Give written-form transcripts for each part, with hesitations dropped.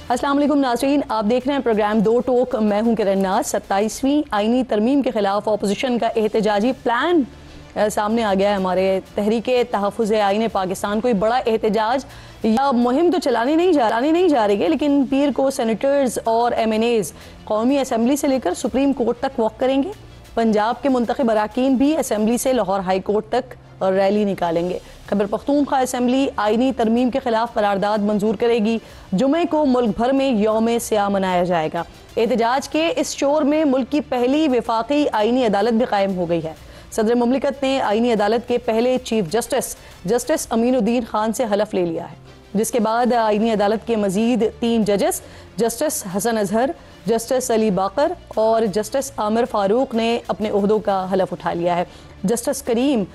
अस्सलाम वालेकुम नाज़रीन, आप देख रहे हैं प्रोग्राम दो टोक। मैं हूं किरण नाज। 27वीं आईनी तरमीम के खिलाफ अपोजिशन का एहतजाजी प्लान सामने आ गया है। हमारे तहरीके तहफ़्फ़ुज़ आईन पाकिस्तान कोई बड़ा एहतजाज या मुहिम तो चलानी नहीं जा रही है, लेकिन पीर को सेनेटर्स और MNAs कौमी असम्बली से लेकर सुप्रीम कोर्ट तक वॉक करेंगे। पंजाब के मुंतखब अरकान भी असम्बली से लाहौर हाई कोर्ट तक रैली निकालेंगे। खैबर पख्तूनख्वा असम्बली आईनी तरमीम के खिलाफ करारदाद मंजूर करेगी। जुमे को मुल्क भर में यौम स्याह मनाया जाएगा। एहतजाज के इस शोर में मुल्क की पहली वफाकी आईनी अदालत भी कायम हो गई है। सदर मुमलिकत ने आईनी अदालत के पहले चीफ जस्टिस अमीनुद्दीन खान से हलफ ले लिया है, जिसके बाद आईनी अदालत के मजीद 3 जजेस जस्टिस हसन अजहर, जस्टिस अली बाकर और जस्टिस आमिर फारूक ने अपने ओहदों का हलफ उठा लिया है। जस्टिस करीम,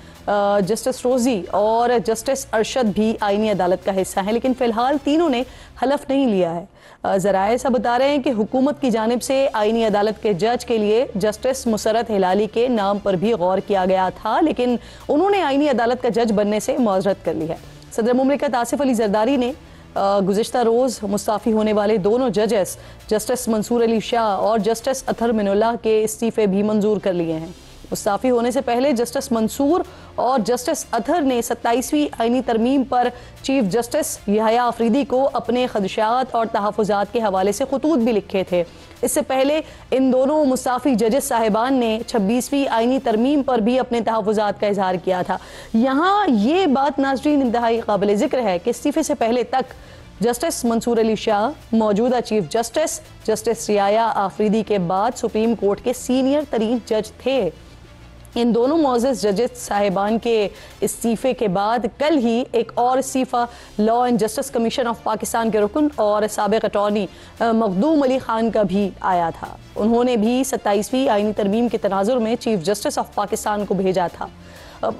जस्टिस रोज़ी और जस्टिस अरशद भी आईनी अदालत का हिस्सा है, लेकिन फ़िलहाल तीनों ने हलफ नहीं लिया है। ज़राए ऐसा बता रहे हैं कि हुकूमत की जानिब से आईनी अदालत के जज के लिए जस्टिस मुसरत हिलाली के नाम पर भी गौर किया गया था, लेकिन उन्होंने आईनी अदालत का जज बनने से मुआज़रत कर ली है। सदर मुमलिकत आसिफ अली जरदारी ने गुज़िश्ता रोज़ मुस्ताफ़ी होने वाले दोनों जजेस जस्टिस मंसूर अली शाह और जस्टिस अतहर मिनुल्लाह के इस्तीफ़े भी मंजूर कर लिए हैं। मुस्ताफ़ी होने से पहले जस्टिस मंसूर और जस्टिस अतहर ने 27वीं आईनी तरमीम पर चीफ जस्टिस यहया अफरीदी को अपने खदशात और तहफ़्फ़ुज़ात के हवाले से खतूत भी लिखे थे। इससे पहले इन दोनों मुस्ताफ़ी जजेस साहिबान ने 26वीं आईनी तरमीम पर भी अपने तहफ़्फ़ुज़ात का इजहार किया था। यहाँ ये बात नाज़रीन इंतहाई काबिल ज़िक्र है कि इस्तीफ़े से पहले तक जस्टिस मंसूर अली शाह मौजूदा चीफ जस्टिस यहया अफरीदी के बाद सुप्रीम कोर्ट के सीनियर तरीन जज थे। इन दोनों मोअज़्ज़ज़ जजेस साहिबान के इस्तीफ़े के बाद कल ही एक और इस्तीफ़ा law and justice commission of Pakistan के रुकन और साबिक़ अटॉर्नी मखदूम अली खान का भी आया था। उन्होंने भी 27वीं आईनी तरमीम के तनाजुर में चीफ जस्टिस ऑफ पाकिस्तान को भेजा था।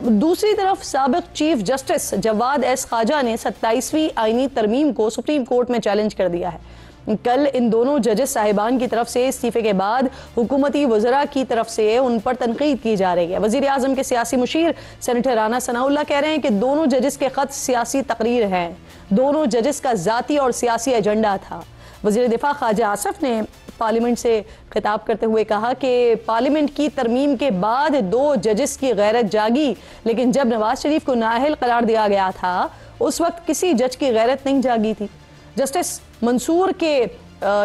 दूसरी तरफ साबिक़ chief justice Jawad S Khawaja ने 27वीं आईनी तरमीम को सुप्रीम कोर्ट में चैलेंज कर दिया है। कल इन दोनों जजेस साहिबान की तरफ से इस्तीफ़े के बाद हुकूमती वज़रा की तरफ से उन पर तनकीद की जा रही है। वज़ीर आज़म के सियासी मुशीर सेनेटर राना सनाउल्लाह कह रहे हैं कि दोनों जजेस के ख़त सियासी तकरीर हैं, दोनों जजेस का ज़ाती और सियासी एजेंडा था। वज़ीर दिफा ख्वाजा आसिफ ने पार्लियामेंट से खिताब करते हुए कहा कि पार्लियामेंट की तरमीम के बाद 2 जजेस की गैरत जागी, लेकिन जब नवाज शरीफ को नाअहल करार दिया गया था उस वक्त किसी जज की गैरत नहीं जागी थी। जस्टिस मंसूर के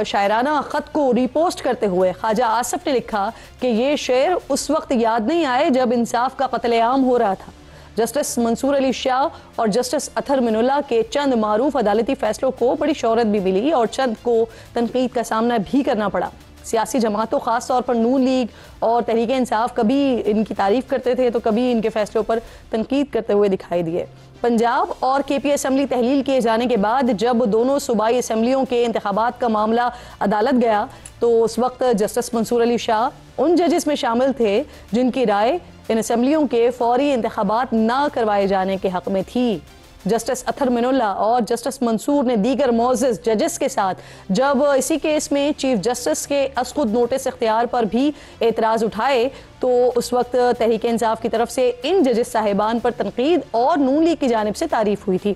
शायराना ख़त को रिपोस्ट करते हुए ख्वाजा आसिफ ने लिखा कि ये शेर उस वक्त याद नहीं आए जब इंसाफ का कत्लेआम हो रहा था। जस्टिस मंसूर अली शाह और जस्टिस अतहर मिनुल्लाह के चंद मारूफ अदालती फैसलों को बड़ी शोहरत भी मिली और चंद को तनकीद का सामना भी करना पड़ा। सियासी जमातों ख़ास तौर पर नून लीग और तहरीक इंसाफ कभी इनकी तारीफ़ करते थे तो कभी इनके फैसलों पर तनकीद करते हुए दिखाई दिए। पंजाब और KP असम्बली तहलील किए जाने के बाद जब दोनों सूबाई असम्बलियों के इंतखाबात का मामला अदालत गया तो उस वक्त जस्टिस मंसूर अली शाह उन जजेस में शामिल थे जिनकी राय इन असम्बलियों के फौरी इंतखाबात ना करवाए जाने के हक़ में थी। जस्टिस अतहर मिनुल्लाह और जस्टिस मंसूर ने दीगर मोअज़्ज़ज़ जजेस के साथ जब इसी केस में चीफ जस्टिस के असखुद नोटिस इख्तियार पर भी एतराज़ उठाए तो उस वक्त तहरीक इंसाफ की तरफ से इन जजेस साहिबान पर तनकीद और नून लीग की जानिब से तारीफ़ हुई थी।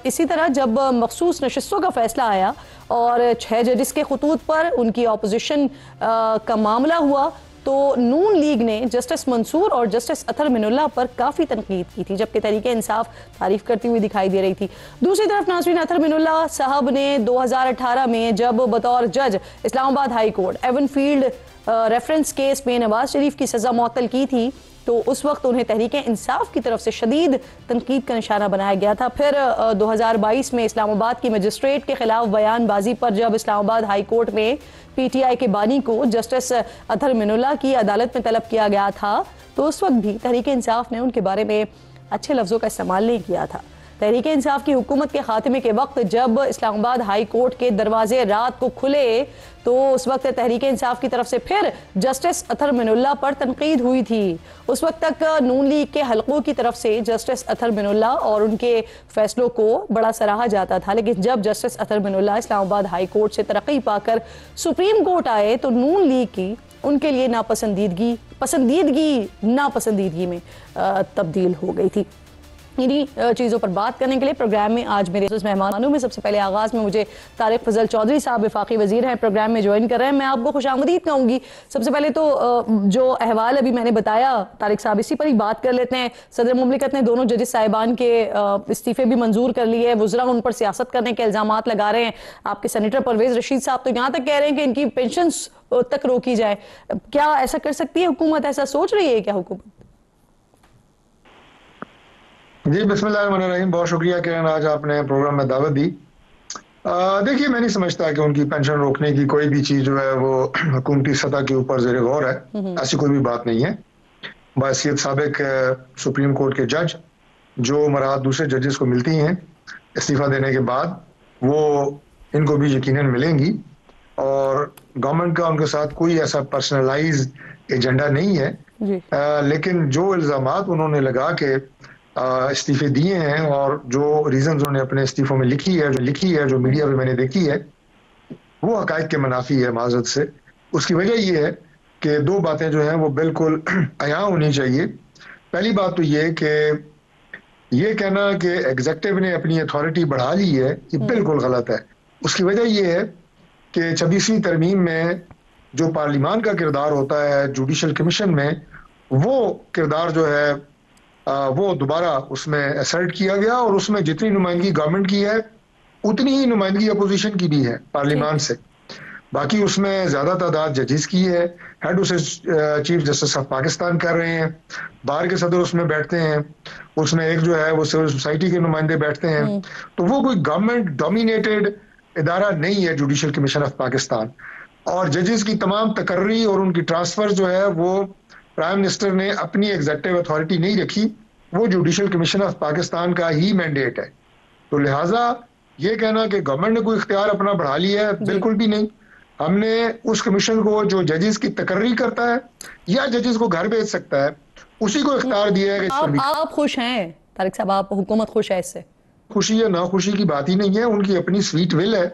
इसी तरह जब मखसूस नशिस्तों का फैसला आया और 6 जजेस के खतूत पर उनकी अपोजिशन का मामला हुआ तो नून लीग ने जस्टिस मंसूर और जस्टिस अतहर मिनुल्लाह पर काफ़ी तनकीद की थी, जबकि तहरीक इंसाफ तारीफ़ करती हुई दिखाई दे रही थी। दूसरी तरफ नाज़रीन, अतहर मिनुल्लाह साहब ने 2018 में जब बतौर जज Islamabad high court Avenfield reference case में नवाज शरीफ की सज़ा मुअत्तल की थी तो उस वक्त उन्हें तहरीक इंसाफ की तरफ से शदीद तनकीद का निशाना बनाया गया था। फिर 2022 में इस्लामाबाद की मजिस्ट्रेट के खिलाफ बयानबाजी पर जब इस्लामाबाद हाई कोर्ट में PTI के बानी को जस्टिस अतहर मिनुल्लाह की अदालत में तलब किया गया था तो उस वक्त भी तहरीक इंसाफ ने उनके बारे में अच्छे लफ्ज़ों का इस्तेमाल नहीं किया था। तहरीक इंसाफ की हुकूमत के खात्मे के वक्त जब इस्लामाबाद हाई कोर्ट के दरवाजे रात को खुले तो उस वक्त तहरीक इंसाफ की तरफ से फिर जस्टिस अतहर मिनुल्लाह पर तनकीद हुई थी। उस वक्त तक नून लीग के हलकों की तरफ से जस्टिस अतहर मिनुल्लाह और उनके फैसलों को बड़ा सराहा जाता था, लेकिन जब justice Athar Minallah Islamabad high court से तरक्की पाकर सुप्रीम कोर्ट आए तो नून लीग की उनके लिए पसंदीदगी नापसंदीदगी में तब्दील हो गई थी। इन्हीं चीज़ों पर बात करने के लिए प्रोग्राम में आज मेरे मेहमानों में सबसे पहले आगाज़ में मुझे तारिक फजल चौधरी साहब वफाकी वजीर हैं, प्रोग्राम में ज्वाइन कर रहे हैं। मैं आपको खुशामदीद कहूँगी। सबसे पहले तो जो अहवाल अभी मैंने बताया तारिक साहब, इसी पर ही बात कर लेते हैं। सदर मुमलिकत ने दोनों जजेस साहिबान के इस्तीफे भी मंजूर कर लिए। वुज़रा उन पर सियासत करने के इल्ज़ाम लगा रहे हैं। आपके सेनेटर परवेज़ रशीद साहब तो यहाँ तक कह रहे हैं कि इनकी पेंशन तक रोकी जाए। क्या ऐसा कर सकती है हुकूमत? ऐसा सोच रही है क्या हुकूमत? जी बिस्मिल्लाहिर्रहमानिर्रहीम। बहुत शुक्रिया किरण, आज आपने प्रोग्राम में दावत दी। देखिए, मैं नहीं समझता कि उनकी पेंशन रोकने की कोई भी चीज जो है वो हुकूमती सतह के ऊपर ज़ेरे गौर है। ऐसी कोई भी बात नहीं है। बहसीयत साबिक सुप्रीम कोर्ट के जज जो मराहत दूसरे जजेस को मिलती हैं इस्तीफा देने के बाद, वो इनको भी यकीनन मिलेंगी। और गवर्नमेंट का उनके साथ कोई ऐसा पर्सनलाइज एजेंडा नहीं है। लेकिन जो इल्जामात उन्होंने लगा के इस्तीफे दिए हैं और जो रीजन उन्होंने अपने इस्तीफों में लिखी है जो मीडिया पे मैंने देखी है, वो हकायक के मुनाफी है माजरत से। उसकी वजह ये है कि दो बातें जो हैं वो बिल्कुल अया होनी चाहिए। पहली बात तो ये कि ये कहना कि एग्जेक्टिव ने अपनी अथॉरिटी बढ़ा ली है, ये बिल्कुल गलत है। उसकी वजह ये है कि 26वीं तरमीम में जो पार्लिमान का किरदार होता है जुडिशल कमीशन में, वो किरदार जो है वो दोबारा उसमें असर्ट किया गया और उसमें जितनी नुमाइंदगी गवर्नमेंट की है उतनी ही नुमाइंदगी अपोजिशन की भी है पार्लियामान से। बाकी उसमें ज्यादा तादाद जजेस की है। हेड उसे चीफ जस्टिस ऑफ पाकिस्तान कर रहे हैं, बार के सदर उसमें बैठते हैं, उसमें एक जो है वो सिविल सोसाइटी के नुमाइंदे बैठते हैं। तो वो कोई गवर्नमेंट डोमिनेटेड इदारा नहीं है जुडिशल कमीशन ऑफ पाकिस्तान। और जजेस की तमाम तकर्री और उनकी ट्रांसफर जो है वो प्राइम मिनिस्टर ने अपनी एग्जेक्टिव अथॉरिटी नहीं रखी, वो जुडिशल कमीशन ऑफ पाकिस्तान का ही मैंडेट है। तो लिहाजा ये कहना कि गवर्नमेंट ने कोई इख्तियार अपना बढ़ा लिया है, बिल्कुल भी नहीं। हमने उस कमीशन को जो जजेस की तकर्री करता है या जजेस को घर भेज सकता है, उसी को इख्तियार दिया है। आप खुश हैं तारिक साहब? आप हुकूमत खुश है इससे? खुशी या नाखुशी की बात ही नहीं है, उनकी अपनी स्वीट विल है।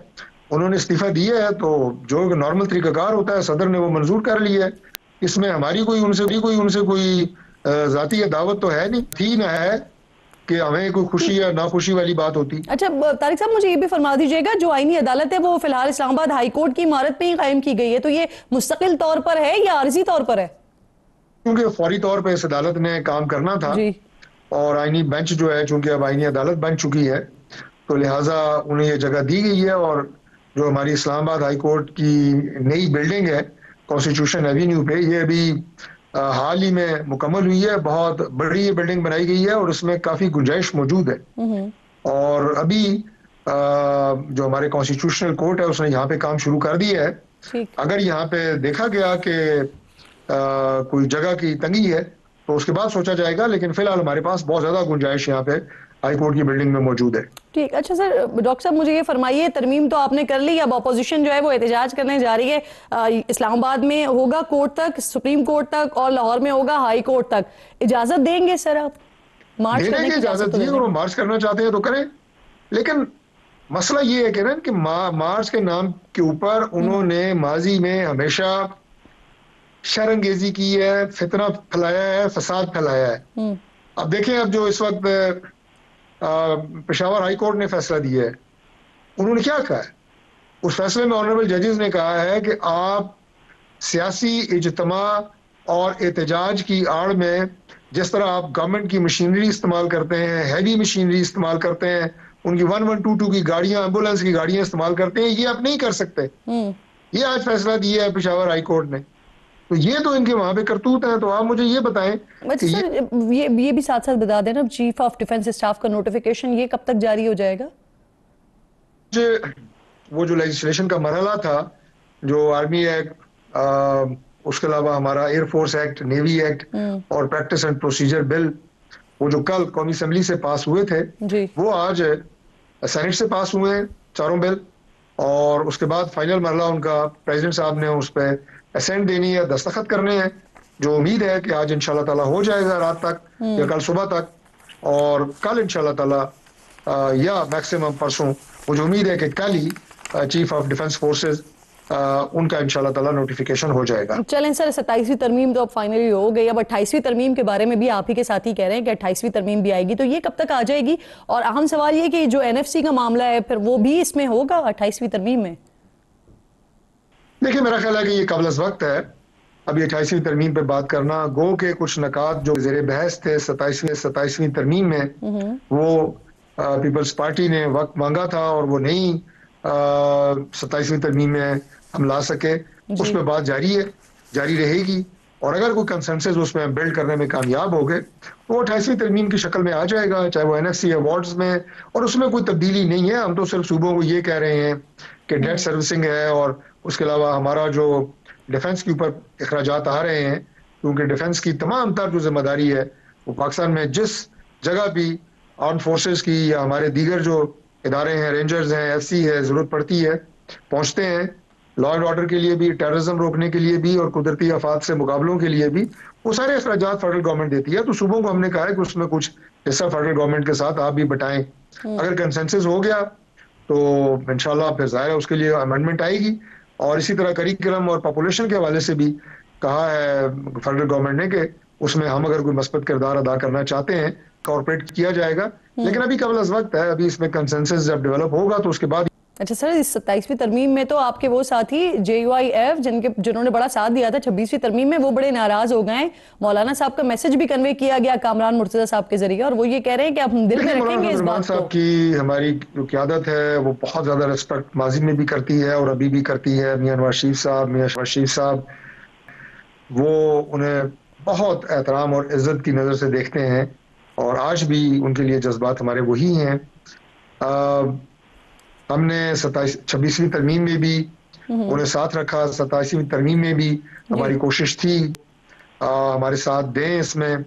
उन्होंने इस्तीफा दिया है तो जो नॉर्मल तरीकाकार होता है सदर ने वो मंजूर कर लिया है। इसमें हमारी कोई उनसे कोई जाती दावत तो है नहीं, थी ना है कि हमें कोई खुशी या नाखुशी वाली बात होती। अच्छा तारिक साहब, मुझे ये भी फरमा दीजिएगा, जो आईनी अदालत है वो फिलहाल इस्लामाबाद हाई कोर्ट की इमारत पे ही कायम की गई है, तो ये मुस्तकिल तौर पर है या आर्जी तौर पर है? क्योंकि फौरी तौर पर इस अदालत ने काम करना था और आईनी बेंच जो है चूंकि अब आईनी अदालत बन चुकी है तो लिहाजा उन्हें ये जगह दी गई है। और जो हमारी इस्लामाबाद हाई कोर्ट की नई बिल्डिंग है कॉन्स्टिट्यूशन एवेन्यू पे, ये अभी हाल ही में मुकम्मल हुई है। बहुत बड़ी ये बिल्डिंग बनाई गई है और इसमें काफी गुंजाइश मौजूद है। और अभी जो हमारे कॉन्स्टिट्यूशनल कोर्ट है उसने यहाँ पे काम शुरू कर दिया है। अगर यहाँ पे देखा गया कि कोई जगह की तंगी है तो उसके बाद सोचा जाएगा, लेकिन फिलहाल हमारे पास बहुत ज्यादा गुंजाइश यहाँ पे हाई कोर्ट की बिल्डिंग में मौजूद है। ठीक, अच्छा सर, डॉक्टर साहब मुझे ये फरमाइए, तरमीम तो आपने कर ली, अब अपोजिशन जो है वो एहतजाज करने जा रही है। इस्लामाबाद में होगा कोर्ट तक, सुप्रीम कोर्ट तक, और लाहौर में होगा हाई कोर्ट तक। इजाजत देंगे सर आप मार्च करने की? इजाजत दी, और मार्च करना चाहते हैं तो करें, लेकिन मसला ये है कि मार्च के नाम के ऊपर उन्होंने माजी में हमेशा शर्मंगेजी की है, फितना फैलाया है, फसाद फैलाया है। अब देखें, अब जो इस वक्त पेशावर हाई कोर्ट ने फैसला दिया है, उन्होंने क्या कहा है? उस फैसले में ऑनरेबल जजेस ने कहा है कि आप सियासी इज्तिमा और एहतजाज की आड़ में जिस तरह आप गवर्नमेंट की मशीनरी इस्तेमाल करते हैं, हैवी मशीनरी इस्तेमाल करते हैं, उनकी 1122 की गाड़ियां, एम्बुलेंस की गाड़ियां इस्तेमाल करते हैं, ये आप नहीं कर सकते। ये आज फैसला दिया है पेशावर हाई कोर्ट ने। तो ये तो इनके वहां पे करतूत है। तो आप मुझे ये बताएं कि सर ये भी साथ साथ बता देना, चीफ ऑफ डिफेंस स्टाफ का नोटिफिकेशन ये कब तक जारी हो जाएगा? वो जो लेजिस्लेशन का मरहला था, जो आर्मी एक्ट, उसके अलावा हमारा एयरफोर्स एक्ट, नेवी एक्ट और प्रैक्टिस एंड प्रोसीजर बिल, वो जो कल कौमी असेंबली से पास हुए थे, वो आज सेनेट से पास हुए हैं चारों बिल। और उसके बाद फाइनल मरहला उनका प्रेसिडेंट साहब ने उस पर असेंट देनी है, दस्तखत करने हैं, जो उम्मीद है कि आज इंशाल्लाह ताला हो जाएगा रात तक या कल सुबह तक। और कल इंशाल्लाह ताला या मैक्सिमम परसों, मुझे उम्मीद है कि कल ही चीफ ऑफ डिफेंस फोर्सेस उनका इंशाल्लाह ताला नोटिफिकेशन हो जाएगा। चलें सर, 27वीं तरमीम तो अब फाइनली हो गई, अब 28वीं तरमीम के बारे में भी आप ही के साथ ही कह रहे हैं कि 28वीं तरमीम भी आएगी, तो ये कब तक आ जाएगी? और अहम सवाल ये कि जो एनएफसी का मामला है फिर वो भी इसमें होगा 28वीं तरमीम में? देखिए, मेरा ख्याल है कि ये कबल वक्त है अभी 28वीं तरमीम पे बात करना। गो के कुछ नकात जो जेर बहस थे 27वीं तरमीम में, वो पीपल्स पार्टी ने वक्त मांगा था और वो नहीं 27वीं तरमीम में हम ला सके। उस पर बात जारी है, जारी रहेगी, और अगर कोई कंसेंसस उसमें बिल्ड करने में कामयाब हो गए तो वो 28वीं तरमीम की शक्ल में आ जाएगा, चाहे वो एनएफसी अवार्ड्स में, और उसमें कोई तब्दीली नहीं है। हम तो सिर्फ सूबों को ये कह रहे हैं कि डेट सर्विसिंग है, और उसके अलावा हमारा जो डिफेंस के ऊपर अखराजात आ रहे हैं, क्योंकि डिफेंस की तमाम तर जो जिम्मेदारी है वो पाकिस्तान में जिस जगह भी आर्म फोर्सेस की या हमारे दीगर जो इदारे हैं, रेंजर्स हैं, एफसी है, जरूरत पड़ती है पहुंचते हैं, लॉ एंड ऑर्डर के लिए भी, टेररिज्म रोकने के लिए भी, और कुदरती आफात से मुकाबलों के लिए भी, वो सारे अखराजात फेडरल गवर्नमेंट देती है। तो सूबों को हमने कहा है कि उसमें कुछ हिस्सा फेडरल गवर्नमेंट के साथ आप भी बटाएं। अगर कंसेंसस हो गया तो इंशाल्लाह फिर जाहिर है उसके लिए अमेंडमेंट आएगी। और इसी तरह करिकुलम और पॉपुलेशन के हवाले से भी कहा है फेडरल गवर्नमेंट ने कि उसमें हम अगर कोई मस्बत किरदार अदा करना चाहते हैं, कॉर्पोरेट किया जाएगा। लेकिन अभी कबल अज़ वक्त है, अभी इसमें कंसेंसस जब डेवलप होगा तो उसके बाद। अच्छा सर, इस 27वीं तरमीम में तो आपके वो साथी JUIF जिन्होंने बड़ा साथ दिया था 26वीं तरमीम में, वो बड़े नाराज हो गए। मौलाना साहब का मैसेज भी कन्वे किया गया कामरान मुर्तजा साहब के जरिए, और वो ये कह रहे हैं कि हम दिल में रखेंगे इस बात को। की हमारी जो क़यादत है वो बहुत ज्यादा रिस्पेक्ट माजी में भी करती है और अभी भी करती है। मियां नवाज शरीफ साहब, मियां शहबाज शरीफ साहब, वो उन्हें बहुत एहतराम और इज्जत की नजर से देखते हैं, और आज भी उनके लिए जज्बात हमारे वही हैं। हमने 26वीं तरमीम में भी उन्हें साथ रखा, 27वीं तरमीम में भी हमारी कोशिश थी हमारे साथ दें इसमें,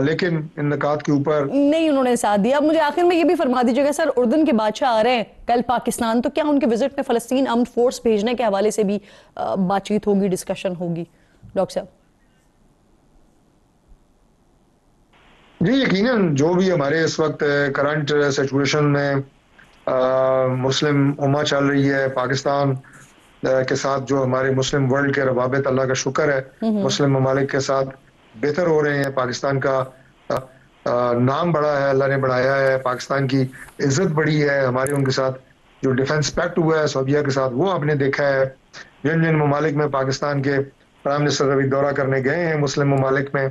लेकिन इन नकात के ऊपर नहीं उन्होंने साथ दिया। अब मुझे आखिर में ये भी फरमा दीजिएगा सर, उर्दन के बादशाह आ रहे हैं कल पाकिस्तान, तो क्या उनके विजिट में फलस्तीन आर्म्ड फोर्स भेजने के हवाले से भी बातचीत होगी, डिस्कशन होगी डॉक्टर साहब? जी यकीनन, जो भी हमारे इस वक्त करंट सिचुएशन में मुस्लिम उम्मा चल रही है, पाकिस्तान के साथ जो हमारे मुस्लिम वर्ल्ड के रवाबित, अल्लाह का शुक्र है मुस्लिम ममालिक के साथ बेहतर हो रहे हैं। पाकिस्तान का नाम बढ़ा है, अल्लाह ने बढ़ाया है, पाकिस्तान की इज्जत बढ़ी है। हमारे उनके साथ जो डिफेंस पैक्ट हुआ है सऊदीया के साथ, वो आपने देखा है। जिन जिन ममालिक में पाकिस्तान के प्राइम मिनिस्टर अभी दौरा करने गए हैं मुस्लिम ममालिक में,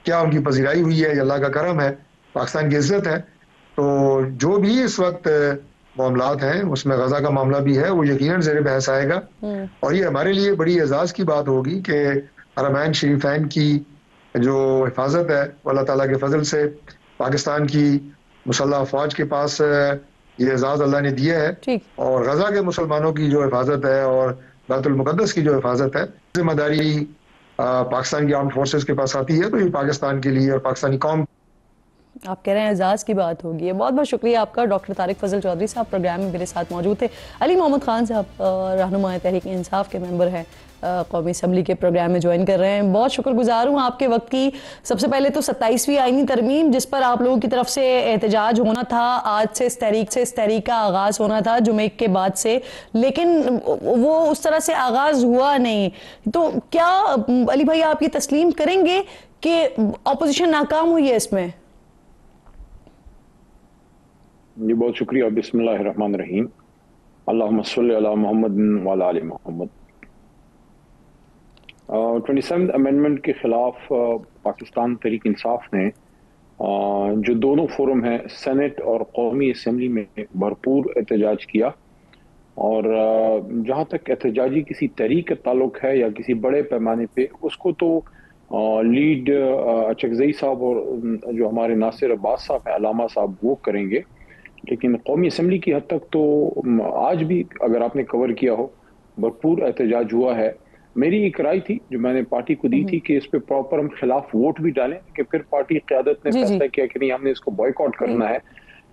क्या उनकी पजीराई हुई है, अल्लाह का करम है, पाकिस्तान की इज्जत है। तो जो भी इस वक्त मामलात हैं उसमें गजा का मामला भी है, वो यकीनन ज़ेर बहस आएगा, और ये हमारे लिए बड़ी एजाज की बात होगी कि हरमैन शरीफैन की जो हिफाजत है अल्लाह ताला के फजल से पाकिस्तान की मुसल्लह अफवाज के पास ये एजाज अल्लाह ने दिया है, और गजा के मुसलमानों की जो हिफाजत है और बैतुल मुकद्दस की जो हिफाजत है, जिम्मेदारी पाकिस्तान की आर्म्ड फोर्सेस के पास आती है। तो ये पाकिस्तान के लिए और पाकिस्तानी कौम, आप कह रहे हैं एजाज की बात होगी। बहुत बहुत शुक्रिया आपका। डॉक्टर तारिक फजल चौधरी साहब प्रोग्राम में मेरे साथ मौजूद थे। अली मोहम्मद खान साहब रहनुमा तहरीक इंसाफ के मेंबर हैं, कौमी असम्बली के प्रोग्राम में ज्वाइन कर रहे हैं। बहुत शुक्रगुजार हूँ आपके वक्त की। सबसे पहले तो 27वीं आईनी तरमीम जिस पर आप लोगों की तरफ से एहतजाज होना था, आज से इस तहरीक का आगाज़ होना था जुमे के बाद से, लेकिन वो उस तरह से आगाज़ हुआ नहीं। तो क्या अली भाई आप ये तस्लीम करेंगे कि अपोजिशन नाकाम हुई है इसमें? जी बहुत शुक्रिया। बिस्मिल्लाहिर्रहमानिर्रहीम, अल्लाहुम्मा सल्लि अला मुहम्मद व अला आलि मुहम्मद। 27th अमेंडमेंट के खिलाफ पाकिस्तान तहरीक इंसाफ ने जो दोनों फोरम है सेनेट और कौमी असम्बली में भरपूर एहतजाज किया, और जहाँ तक एहतजाजी किसी तहरीक का ताल्लुक है या किसी बड़े पैमाने पे, उसको तो लीड अचकजई साहब और जो हमारे नासिर अब्बास साहब हैं, अलामा साहब, वो करेंगे। लेकिन कौमी असम्बली की हद तक तो आज भी अगर आपने कवर किया हो, भरपूर एहतजाज हुआ है। मेरी एक राय थी जो मैंने पार्टी को दी थी कि इस पे प्रॉपर हम खिलाफ वोट भी डालें, कि फिर पार्टी क़यादत ने फैसला किया कि नहीं हमने इसको बॉयकॉट करना है।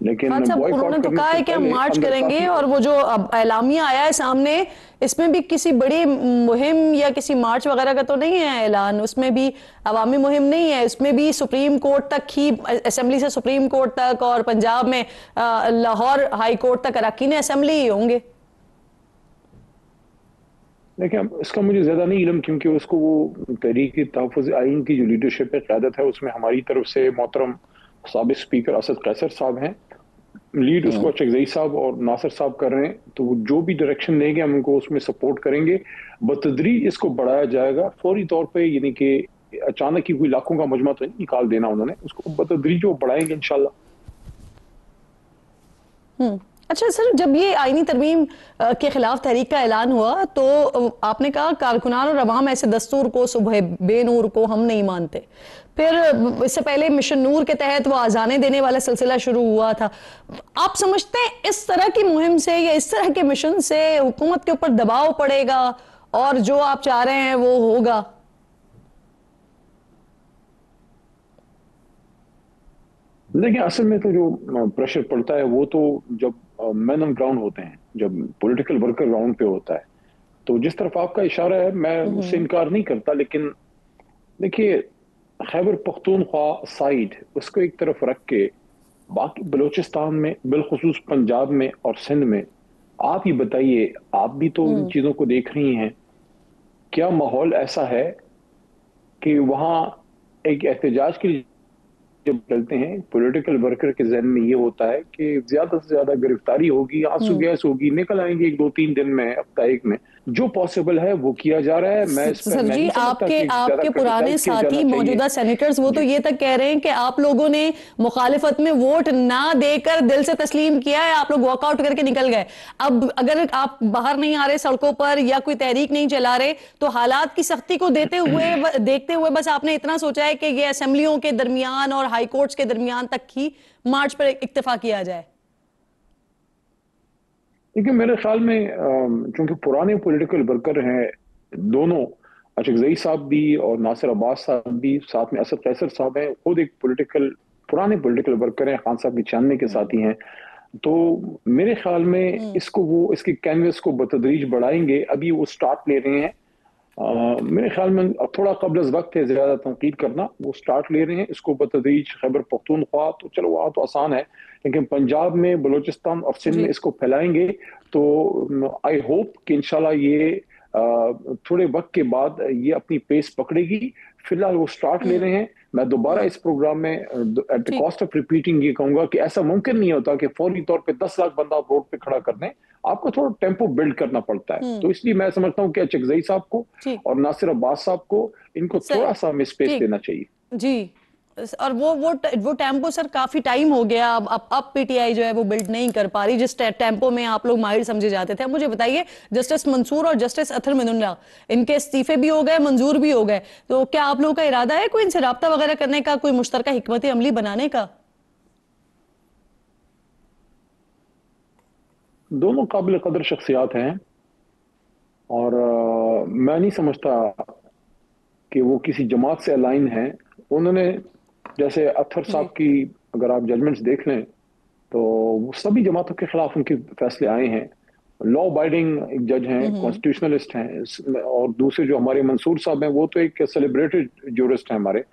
लेकिन उन्होंने तो कहा है कि हम मार्च करेंगे, और वो जो अब एलामिया आया है सामने, इसमें भी किसी बड़ी मुहिम या किसी मार्च वगैरह का तो नहीं है ऐलान, उसमें भी अवामी मुहिम नहीं है, उसमें भी सुप्रीम कोर्ट तक ही, असेंबली से सुप्रीम कोर्ट तक, और पंजाब में लाहौर हाई कोर्ट तक अरकान असेंबली ही होंगे। देखिए, इसका मुझे ज़्यादा नहीं इल्म, क्योंकि उसको वो तहरीक तहफ़्फ़ुज़ आइन की जो लीडरशिप है, क़यादत है, उसमें हमारी तरफ से मोहतरम साबिक़ स्पीकर असद कैसर साहब हैं। लीड उसको चकजई साहब और नासिर साहब कर रहे हैं, तो वो जो भी डायरेक्शन देंगे हम उनको उसमें सपोर्ट करेंगे। बतदरीज इसको बढ़ाया जाएगा, फौरी तौर पे, यानी कि अचानक ही कोई लाखों का मजमा तो नहीं निकाल देना उन्होंने, उसको बतदरीज वो बढ़ाएंगे इंशाल्लाह। अच्छा सर, जब ये आईनी तरमीम के खिलाफ तहरीक का ऐलान हुआ तो आपने कहा कारकुनान और अवाम ऐसे दस्तूर को, सुबह बेनूर को हम नहीं मानते। फिर इससे पहले मिशन नूर के तहत वो आजाने देने वाला सिलसिला शुरू हुआ था। आप समझते हैं इस तरह की मुहिम से या इस तरह के मिशन से हुकूमत के ऊपर दबाव पड़ेगा और जो आप चाह रहे हैं वो होगा? देखिए, असल में तो जो प्रेशर पड़ता है वो तो जब मैन ऑन ग्राउंड होते हैं, जब पॉलिटिकल वर्कर ग्राउंड पे होता है, तो जिस तरफ आपका इशारा है मैं उससे इनकार नहीं करता। लेकिन देखिए, खैबर पख्तूनख्वा साइड उसको एक तरफ रख के बाकी बलूचिस्तान में, बिलखुसूस पंजाब में और सिंध में, आप ही बताइए, आप भी तो इन चीजों को देख रही हैं, क्या माहौल ऐसा है कि वहां एक एहतजाज के लिए जब चलते हैं, पॉलिटिकल वर्कर के जहन में ये होता है कि ज्यादा से ज्यादा गिरफ्तारी होगी, आंसू गैस होगी, निकल आएंगे 1-2-3 दिन में, हफ्ता एक में, जो पॉसिबल है वो किया जा रहा है। मैं सर जी, आपके पुराने साथी मौजूदा सेनेटर्स वो तो ये तक कह रहे हैं कि आप लोगों ने मुखालिफत में वोट ना देकर दिल से तस्लीम किया है, आप लोग वॉकआउट करके निकल गए। अब अगर आप बाहर नहीं आ रहे सड़कों पर या कोई तहरीक नहीं चला रहे, तो हालात की सख्ती को देखते हुए बस आपने इतना सोचा है कि ये असेंबलियों के दरमियान और हाई कोर्ट्स के दरमियान तक ही मार्च पर इक्तफा किया जाए? देखिए, मेरे ख्याल में चूंकि पुराने पॉलिटिकल वर्कर हैं दोनों, चकजई साहब भी और नासिर अब्बास साहब भी, साथ में असद कैसर साहब हैं, खुद एक पुराने पॉलिटिकल वर्कर हैं, खान साहब की 96 के साथी हैं, तो मेरे ख्याल में इसके कैनवस को बतदरीज बढ़ाएंगे। अभी वो स्टार्ट ले रहे हैं, मेरे ख्याल में थोड़ा कबल वक्त है ज्यादा तनकीद करना, वो स्टार्ट ले रहे हैं इसको बतदरीज। खैबर पख्तूनख्वा तो चलो वहाँ तो आसान है, लेकिन पंजाब में, बलूचिस्तान और सिंध में इसको फैलाएंगे, तो आई होप कि इंशाल्लाह ये थोड़े वक्त के बाद ये अपनी पेस पकड़ेगी। फिलहाल वो स्टार्ट ले रहे हैं। मैं दोबारा इस प्रोग्राम में at the cost of repeating ये कहूंगा कि ऐसा मुमकिन नहीं होता कि फौरी तौर पे 10 लाख बंदा रोड पे खड़ा कर दें, आपको थोड़ा टेम्पो बिल्ड करना पड़ता है। तो इसलिए मैं समझता हूँ कि चकजई साहब को और नासिर अब्बास साहब को इनको थोड़ा सा हमें स्पेस देना चाहिए जी। और वो टेम्पो सर काफी टाइम हो गया, अब पीटीआई जो है वो बिल्ड नहीं कर पा रही जिस टेम्पो में आप लोग माहिर समझे जाते थे। मुझे बताइए, जस्टिस मंसूर और जस्टिस अतर मिनुल्लाह, इनके इस्तीफे भी हो गए, मंजूर भी हो गए, तो क्या आप लोगों का इरादा है कोई इनसे राब्ता वगैरह करने का, कोई मुश्तरका हिकमत अमली बनाने का? दोनों काबिल कदर शख्सियात हैं और मैं नहीं समझता कि वो किसी जमात से अलाइन है। उन्होंने, जैसे अत्थर साहब की अगर आप जजमेंट्स देख लें तो वो सभी जमातों के खिलाफ उनके फैसले आए हैं। लॉ अबाइडिंग एक जज हैं, कॉन्स्टिट्यूशनलिस्ट हैं, और दूसरे जो हमारे मंसूर साहब हैं वो तो एक सेलिब्रेटेड जूरिस्ट हैं हमारे।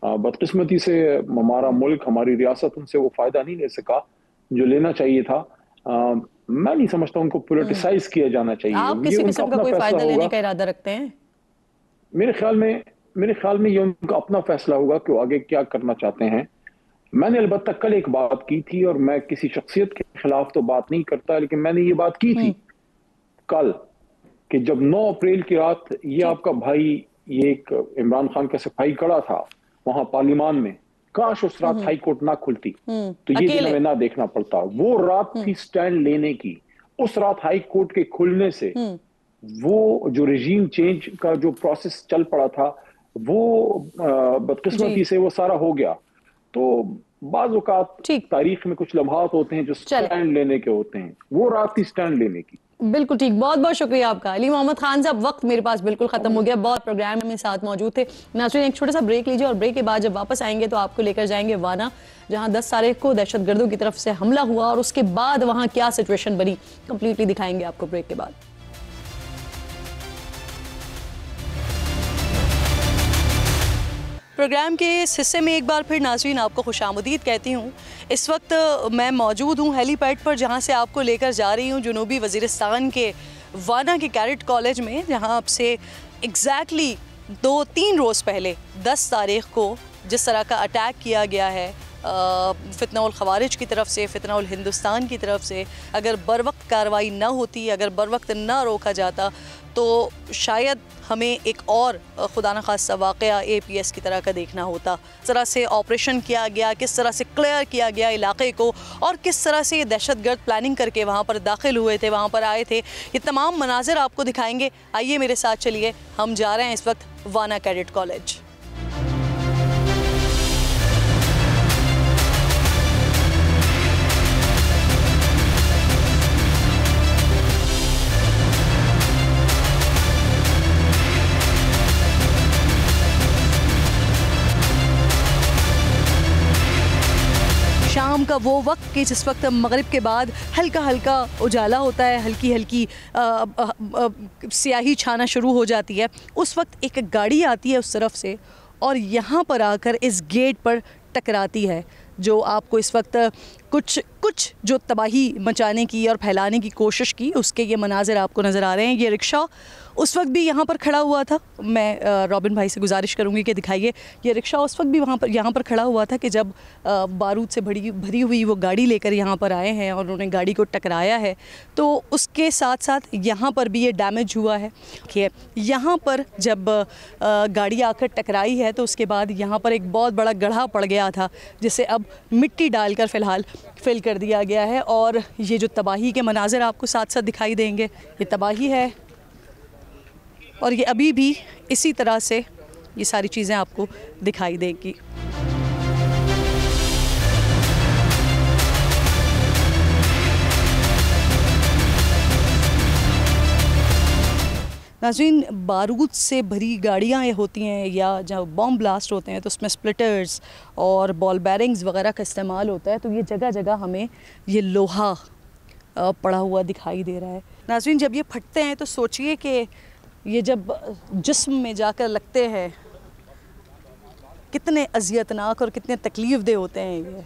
बदकिस्मती से हमारा मुल्क, हमारी रियासत उनसे वो फायदा नहीं ले सका जो लेना चाहिए था। मैं नहीं समझता उनको पॉलिटिसाइज किया जाना चाहिए। आप किसी किस्म का कोई फायदा लेने का इरादा रखते हैं? मेरे ख्याल में ये उनका अपना फैसला होगा कि वो आगे क्या करना चाहते हैं। मैंने अलबत्ता कल एक बात की थी, और मैं किसी शख्सियत के खिलाफ तो बात नहीं करता, लेकिन मैंने ये बात की थी कल कि जब 9 अप्रैल की रात ये आपका भाई, ये एक इमरान खान का सिपाही खड़ा था वहां पार्लियामान में, काश उस रात हाई कोर्ट ना खुलती तो ये दिन हमें ना देखना पड़ता। वो रात थी स्टैंड लेने की। उस रात हाई कोर्ट के खुलने से वो जो रेजीम चेंज का जो प्रोसेस चल पड़ा था वो बदकिस्मती से वो सारा हो गया। तो बाज़ औक़ात तारीख में कुछ लम्हात होते हैं जो स्टैंड लेने के होते हैं, वो रात थी स्टैंड लेने की। बिल्कुल ठीक, बहुत बहुत शुक्रिया आपका अली मोहम्मद खान साहब। वक्त मेरे पास बिल्कुल खत्म हो गया, बहुत प्रोग्राम में साथ मौजूद थे। नाज़रीन, एक छोटा सा ब्रेक लीजिए और ब्रेक के बाद जब वापस आएंगे तो आपको लेकर जाएंगे वाना, जहां 10 तारीख को दहशतगर्दों की तरफ से हमला हुआ और उसके बाद वहां क्या सिचुएशन बनी, कंप्लीटली दिखाएंगे आपको ब्रेक के बाद। प्रोग्राम के इस हिस्से में एक बार फिर नाज़रीन आपको खुशामदीद कहती हूँ। इस वक्त मैं मौजूद हूँ हेलीपैड पर, जहाँ से आपको लेकर जा रही हूँ जनूबी वज़ीरिस्तान के वाना के कैडेट कॉलेज में, जहां अब से एग्जैक्टली 2-3 रोज़ पहले 10 तारीख को जिस तरह का अटैक किया गया है फितना उल खवारिज की तरफ से, फितना उल हिंदुस्तान की तरफ से, अगर बर वक्त कार्रवाई ना होती, अगर बर वक्त ना रोका जाता तो शायद हमें एक और खुदा न खास्ता वाक़या APS की तरह का देखना होता। किस तरह से ऑपरेशन किया गया, किस तरह से क्लियर किया गया इलाके को, और किस तरह से ये दहशतगर्द प्लानिंग करके वहाँ पर दाखिल हुए थे, वहाँ पर आए थे, ये तमाम मनाजिर आपको दिखाएंगे। आइए मेरे साथ चलिए, हम जा रहे हैं इस वक्त वाना कैडेट कॉलेज। शाम का वो वक्त कि जिस वक्त मगरिब के बाद हल्का हल्का उजाला होता है, हल्की हल्की स्याही छाना शुरू हो जाती है, उस वक्त एक गाड़ी आती है उस तरफ से और यहाँ पर आकर इस गेट पर टकराती है, जो आपको इस वक्त कुछ जो तबाही मचाने की और फैलाने की कोशिश की, उसके ये मनाजिर आपको नज़र आ रहे हैं। ये रिक्शा उस वक्त भी यहाँ पर खड़ा हुआ था। मैं रॉबिन भाई से गुजारिश करूँगी कि दिखाइए, ये रिक्शा उस वक्त भी यहाँ पर खड़ा हुआ था कि जब बारूद से भरी हुई वो गाड़ी लेकर यहाँ पर आए हैं और उन्होंने गाड़ी को टकराया है, तो उसके साथ साथ यहाँ पर भी ये डैमेज हुआ है कि यहाँ पर जब गाड़ी आकर टकराई है तो उसके बाद यहाँ पर एक बहुत बड़ा गड्ढा पड़ गया था, जिसे अब मिट्टी डालकर फ़िलहाल फिल कर दिया गया है। और ये जो तबाही के मनाजिर आपको साथ साथ दिखाई देंगे, ये तबाही है और ये अभी भी इसी तरह से ये सारी चीज़ें आपको दिखाई देंगी। नाज़रीन, बारूद से भरी गाड़ियाँ ये होती हैं या जब बॉम्ब ब्लास्ट होते हैं तो उसमें स्प्लिटर्स और बॉल बैरिंग्स वगैरह का इस्तेमाल होता है, तो ये जगह जगह हमें ये लोहा पड़ा हुआ दिखाई दे रहा है। नाज़रीन, जब ये फटते हैं तो सोचिए कि ये जब जिस्म में जाकर लगते हैं कितने अज़ियतनाक और कितने तकलीफ़ दे होते हैं। ये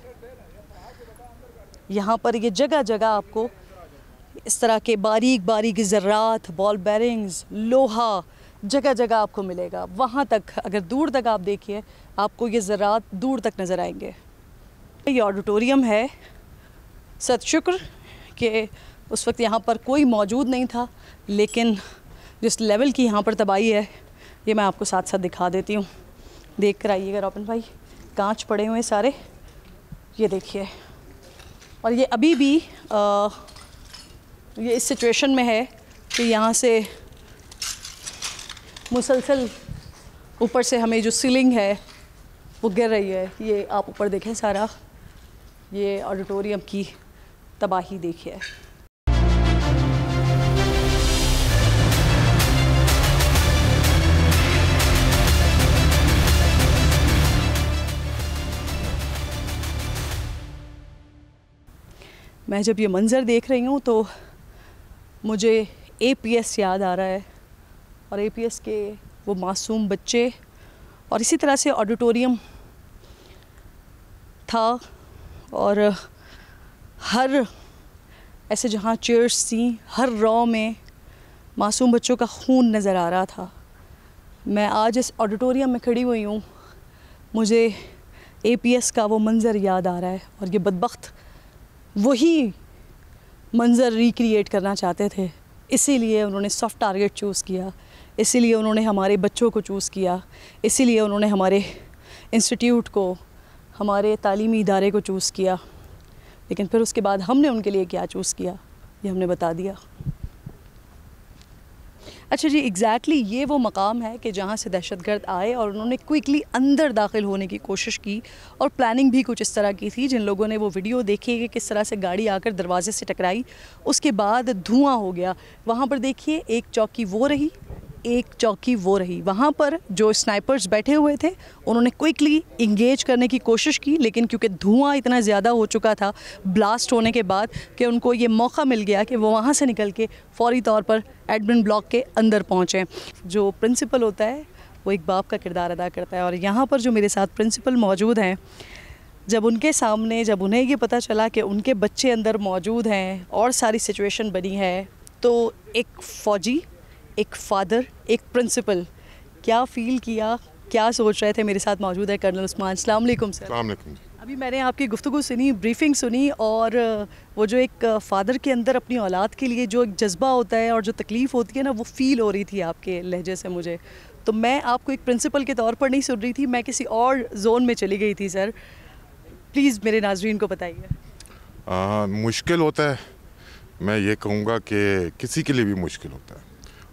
यहाँ पर ये जगह जगह आपको इस तरह के बारीक बारीक ज़र्रात, बॉल बेरिंग्स, लोहा जगह जगह आपको मिलेगा। वहाँ तक अगर दूर तक आप देखिए, आपको ये ज़र्रात दूर तक नज़र आएंगे। ये ऑडिटोरियम है, सतशुक्र कि उस वक्त यहाँ पर कोई मौजूद नहीं था, लेकिन जिस लेवल की यहाँ पर तबाही है ये मैं आपको साथ साथ दिखा देती हूँ। देख कर आइएगा रॉबिन भाई, कांच पड़े हुए सारे, ये देखिए। और ये अभी भी ये इस सिचुएशन में है कि यहाँ से मुसलसल ऊपर से हमें जो सीलिंग है वो गिर रही है। ये आप ऊपर देखें, सारा ये ऑडिटोरियम की तबाही देखिए। मैं जब ये मंज़र देख रही हूँ तो मुझे APS याद आ रहा है, और APS के वो मासूम बच्चे, और इसी तरह से ऑडिटोरियम था और हर ऐसे जहाँ चेयर्स थी, हर रो में मासूम बच्चों का खून नज़र आ रहा था। मैं आज इस ऑडिटोरियम में खड़ी हुई हूँ, मुझे APS का वो मंज़र याद आ रहा है, और ये बदबख्त वही मंज़र रिक्रिएट करना चाहते थे, इसीलिए उन्होंने सॉफ्ट टारगेट चूज़ किया, इसीलिए उन्होंने हमारे बच्चों को चूज़ किया, इसीलिए उन्होंने हमारे इंस्टीट्यूट को, हमारे तालीमी इदारे को चूज़ किया। लेकिन फिर उसके बाद हमने उनके लिए क्या चूज़ किया ये हमने बता दिया। अच्छा जी, एग्जैक्टली ये वो मकाम है कि जहाँ से दहशतगर्द आए और उन्होंने क्विकली अंदर दाखिल होने की कोशिश की, और प्लानिंग भी कुछ इस तरह की थी। जिन लोगों ने वो वीडियो देखी कि किस तरह से गाड़ी आकर दरवाजे से टकराई, उसके बाद धुआं हो गया। वहाँ पर देखिए, एक चौकी वो रही, एक चौकी वो रही। वहाँ पर जो स्नाइपर्स बैठे हुए थे उन्होंने क्विकली इंगेज करने की कोशिश की, लेकिन क्योंकि धुआं इतना ज़्यादा हो चुका था ब्लास्ट होने के बाद कि उनको ये मौका मिल गया कि वो वहाँ से निकल के फ़ौरी तौर पर एडमिन ब्लॉक के अंदर पहुँचें। जो प्रिंसिपल होता है वो एक बाप का किरदार अदा करता है, और यहाँ पर जो मेरे साथ प्रिंसिपल मौजूद हैं, जब उनके सामने जब उन्हें ये पता चला कि उनके बच्चे अंदर मौजूद हैं और सारी सिचुएशन बनी है, तो एक फ़ौजी, एक फ़ादर, एक प्रिंसिपल, क्या फ़ील किया, क्या सोच रहे थे? मेरे साथ मौजूद है कर्नल उस्मान। अस्सलाम वालेकुम सर। अस्सलाम वालेकुम। अभी मैंने आपकी गुफ्तगू सुनी, ब्रीफिंग सुनी, और वो जो एक फ़ादर के अंदर अपनी औलाद के लिए जो एक जज्बा होता है और जो तकलीफ़ होती है ना, वो फ़ील हो रही थी आपके लहजे से मुझे। तो मैं आपको एक प्रिंसिपल के तौर पर नहीं सुन रही थी, मैं किसी और जोन में चली गई थी सर। प्लीज़ मेरे नाज़रीन को बताइए। मुश्किल होता है, मैं ये कहूँगा कि किसी के लिए भी मुश्किल होता है,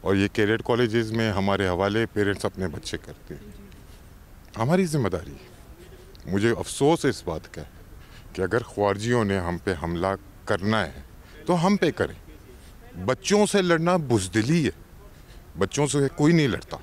और ये कैडेट कॉलेजेस में हमारे हवाले पेरेंट्स अपने बच्चे करते हैं। हमारी जिम्मेदारी है। मुझे अफसोस है इस बात का कि अगर ख्वारजियों ने हम पे हमला करना है तो हम पे करें। बच्चों से लड़ना बुज़दिली है, बच्चों से कोई नहीं लड़ता।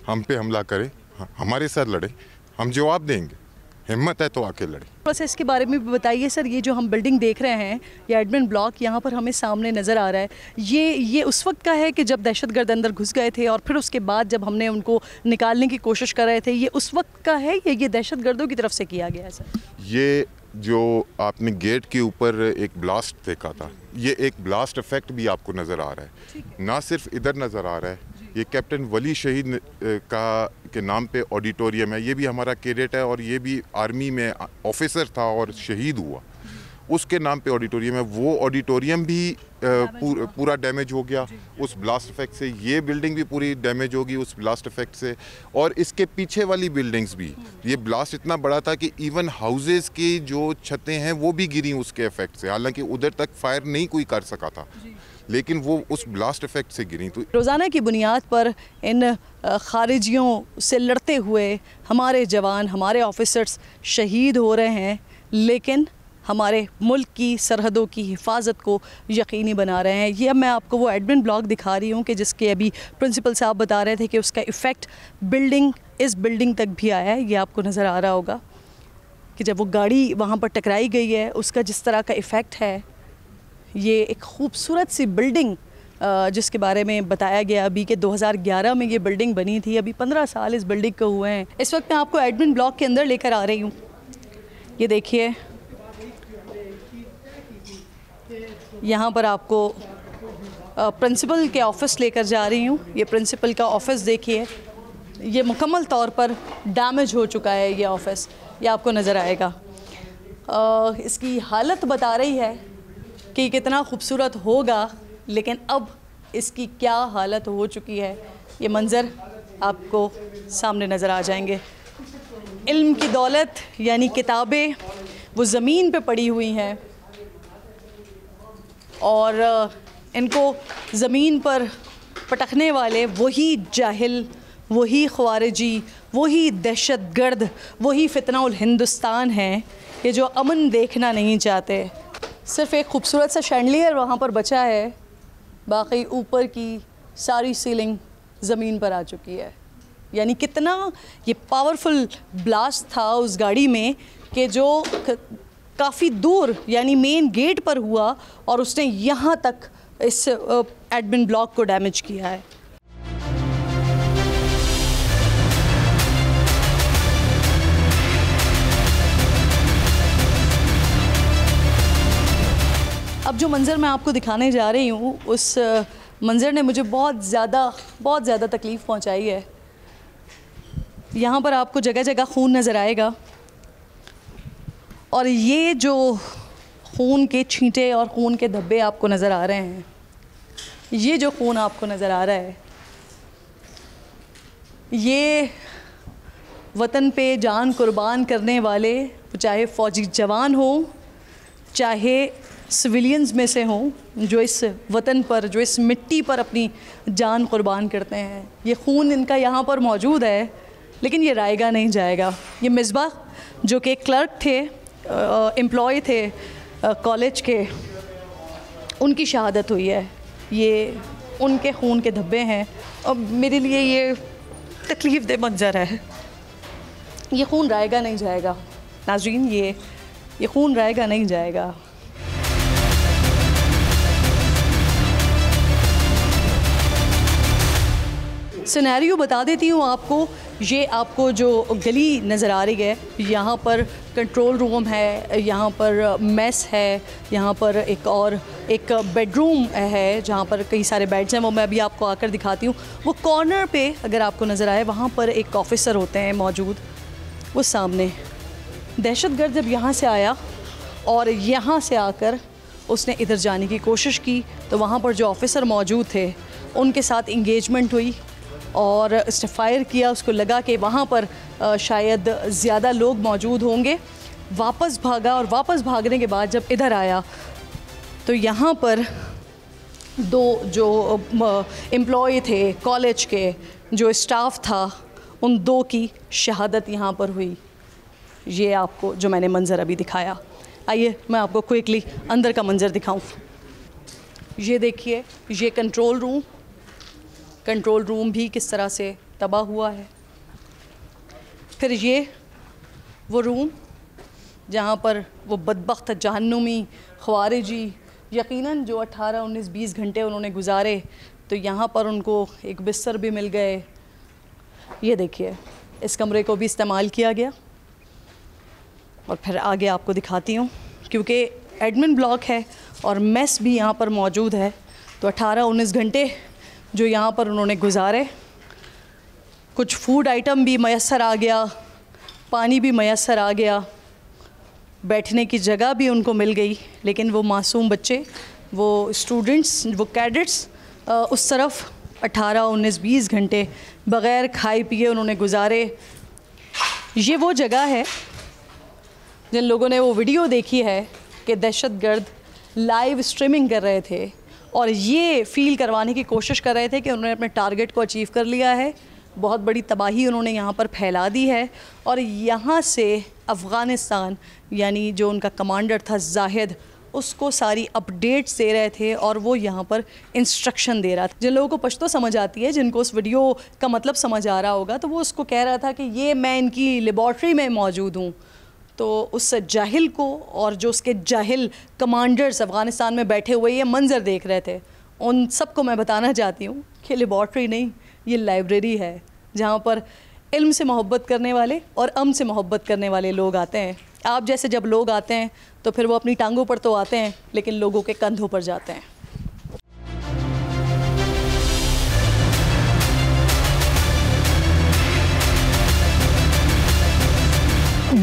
हम पे हमला करे, हमारे साथ लड़े, हम जवाब देंगे। हिम्मत है तो आके लड़े। प्रोसेस के बारे में भी बताइए सर। ये जो हम बिल्डिंग देख रहे हैं, ये एडमिन ब्लॉक यहाँ पर हमें सामने नज़र आ रहा है, ये उस वक्त का है कि जब दहशतगर्द अंदर घुस गए थे, और फिर उसके बाद जब हमने उनको निकालने की कोशिश कर रहे थे, ये उस वक्त का है या ये दहशतगर्दों की तरफ से किया गया है सर? ये जो आपने गेट के ऊपर एक ब्लास्ट देखा था, ये एक ब्लास्ट इफेक्ट भी आपको नज़र आ रहा है। ना सिर्फ इधर नज़र आ रहा है, ये कैप्टन वली शहीद के नाम पे ऑडिटोरियम है। ये भी हमारा कैडेट है और ये भी आर्मी में ऑफिसर था और शहीद हुआ, उसके नाम पे ऑडिटोरियम है। वो ऑडिटोरियम भी पूरा डैमेज हो गया उस ब्लास्ट इफेक्ट से। ये बिल्डिंग भी पूरी डैमेज होगी उस ब्लास्ट इफेक्ट से, और इसके पीछे वाली बिल्डिंग्स भी। ये ब्लास्ट इतना बड़ा था कि इवन हाउसेस की जो छतें हैं वो भी गिरी उसके इफेक्ट से। हालांकि उधर तक फायर नहीं कोई कर सका था, लेकिन वो उस ब्लास्ट इफेक्ट से गिरी। तो रोज़ाना की बुनियाद पर इन खारिजियों से लड़ते हुए हमारे जवान, हमारे ऑफिसर्स शहीद हो रहे हैं, लेकिन हमारे मुल्क की सरहदों की हिफाजत को यकीनी बना रहे हैं। ये अब मैं आपको वो एडमिन ब्लॉक दिखा रही हूँ कि जिसके अभी प्रिंसिपल साहब बता रहे थे कि उसका इफ़ेक्ट इस बिल्डिंग तक भी आया है। ये आपको नज़र आ रहा होगा कि जब वो गाड़ी वहाँ पर टकराई गई है, उसका जिस तरह का इफ़ेक्ट है। ये एक खूबसूरत सी बिल्डिंग जिसके बारे में बताया गया अभी कि 2011 में ये बिल्डिंग बनी थी, अभी 15 साल इस बिल्डिंग को हुए हैं। इस वक्त मैं आपको एडमिन ब्लॉक के अंदर लेकर आ रही हूँ। ये देखिए, यहाँ पर आपको प्रिंसिपल के ऑफ़िस लेकर जा रही हूँ। ये प्रिंसिपल का ऑफ़िस देखिए, ये मुकम्मल तौर पर डैमेज हो चुका है। ये ऑफ़िस, ये आपको नज़र आएगा। इसकी हालत बता रही है कि कितना खूबसूरत होगा, लेकिन अब इसकी क्या हालत हो चुकी है, ये मंज़र आपको सामने नज़र आ जाएंगे। इल्म की दौलत यानी किताबें वो ज़मीन पे पड़ी हुई हैं, और इनको ज़मीन पर पटकने वाले वही जाहिल, वही ख्वारिजी, वही दहशतगर्द, वही फितनाउल हिंदुस्तान हैं कि जो अमन देखना नहीं चाहते। सिर्फ़ एक खूबसूरत सा शैंडलियर वहाँ पर बचा है, बाकी ऊपर की सारी सीलिंग ज़मीन पर आ चुकी है। यानी कितना ये पावरफुल ब्लास्ट था उस गाड़ी में कि जो काफ़ी दूर यानी मेन गेट पर हुआ, और उसने यहाँ तक इस एडमिन ब्लॉक को डैमेज किया है। अब जो मंज़र मैं आपको दिखाने जा रही हूँ, उस मंज़र ने मुझे बहुत ज़्यादा तकलीफ़ पहुँचाई है। यहाँ पर आपको जगह जगह खून नज़र आएगा, और ये जो खून के छींटे और खून के धब्बे आपको नज़र आ रहे हैं, ये जो खून आपको नज़र आ रहा है, ये वतन पे जान कुर्बान करने वाले, चाहे फ़ौजी जवान हों, चाहे सिविलियंस में से हों, जो इस वतन पर, जो इस मिट्टी पर अपनी जान कुर्बान करते हैं। ये खून इनका यहाँ पर मौजूद है, लेकिन ये रायगा नहीं जाएगा। ये मिसबाह जो कि क्लर्क थे, एम्प्लॉय थे कॉलेज के, उनकी शहादत हुई है। ये उनके खून के धब्बे हैं, और मेरे लिए ये तकलीफ़ दे मंज़र है। ये खून रायगा नहीं जाएगा नाज़रीन, ये खून रायगा नहीं जाएगा। सिनेरियो बता देती हूँ आपको। ये आपको जो गली नज़र आ रही है, यहाँ पर कंट्रोल रूम है, यहाँ पर मेस है, यहाँ पर एक बेडरूम है जहाँ पर कई सारे बेड्स हैं, वो मैं अभी आपको आकर दिखाती हूँ। वो कॉर्नर पे अगर आपको नज़र आए, वहाँ पर एक ऑफिसर होते हैं मौजूद, वो सामने। दहशतगर्द जब यहाँ से आया और यहाँ से आकर उसने इधर जाने की कोशिश की, तो वहाँ पर जो ऑफिसर मौजूद थे उनके साथ इंगेजमेंट हुई और उसने फायर किया। उसको लगा कि वहाँ पर शायद ज़्यादा लोग मौजूद होंगे, वापस भागा और वापस भागने के बाद जब इधर आया तो यहाँ पर दो जो एम्प्लॉय थे कॉलेज के, जो स्टाफ था, उन दो की शहादत यहाँ पर हुई। ये आपको जो मैंने मंज़र अभी दिखाया, आइए मैं आपको क्विकली अंदर का मंज़र दिखाऊं। ये देखिए, ये कंट्रोल रूम भी किस तरह से तबाह हुआ है। फिर ये वो रूम जहाँ पर वो बदबख्त जहन्नुमी ख़वारिजी यकीनन जो 18, 19, 20 घंटे उन्होंने गुजारे, तो यहाँ पर उनको एक बिस्तर भी मिल गए। ये देखिए, इस कमरे को भी इस्तेमाल किया गया। और फिर आगे आपको दिखाती हूँ, क्योंकि एडमिन ब्लॉक है और मेस भी यहाँ पर मौजूद है, तो 18-19 घंटे जो यहाँ पर उन्होंने गुजारे। कुछ फूड आइटम भी मैसर आ गया, पानी भी मैसर आ गया, बैठने की जगह भी उनको मिल गई। लेकिन वो मासूम बच्चे, वो स्टूडेंट्स, वो कैडेट्स उस तरफ 18-19-20 घंटे बग़ैर खाए पिए उन्होंने गुजारे। ये वो जगह है जिन लोगों ने वो वीडियो देखी है कि दहशतगर्द लाइव स्ट्रीमिंग कर रहे थे और ये फ़ील करवाने की कोशिश कर रहे थे कि उन्होंने अपने टारगेट को अचीव कर लिया है। बहुत बड़ी तबाही उन्होंने यहाँ पर फैला दी है और यहाँ से अफ़गानिस्तान, यानी जो उनका कमांडर था जाहिद, उसको सारी अपडेट्स दे रहे थे और वो यहाँ पर इंस्ट्रक्शन दे रहा था। जिन लोगों को पश्तो समझ आती है, जिनको उस वीडियो का मतलब समझ आ रहा होगा, तो वो उसको कह रहा था कि ये मैं इनकी लेबॉर्ट्री में मौजूद हूँ। तो उस जाहिल को और जो उसके जाहिल कमांडर्स अफ़गानिस्तान में बैठे हुए ये मंज़र देख रहे थे, उन सबको मैं बताना चाहती हूँ कि लेबॉर्ट्री नहीं, ये लाइब्रेरी है जहाँ पर इल्म से मोहब्बत करने वाले और अमन से मोहब्बत करने वाले लोग आते हैं। आप जैसे जब लोग आते हैं तो फिर वो अपनी टांगों पर तो आते हैं, लेकिन लोगों के कंधों पर जाते हैं।